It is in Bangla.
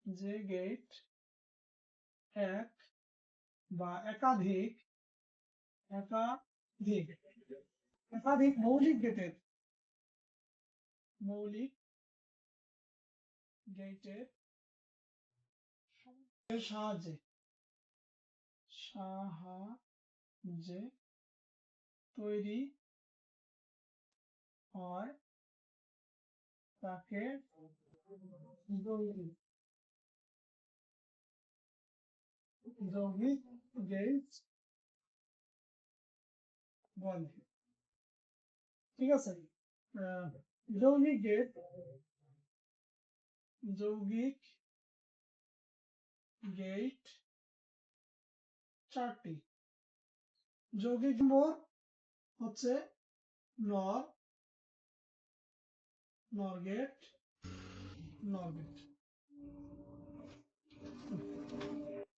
যে গেট এক বা একাধিক একাধিক একাধিক মৌলিক গেটের সাহায্যে তৈরি হয় তাকে যৌগিক গেট বলে। ঠিক আছে, যৌগিক গেট চারটি। যৌগিক নম্বর হচ্ছে নর গেট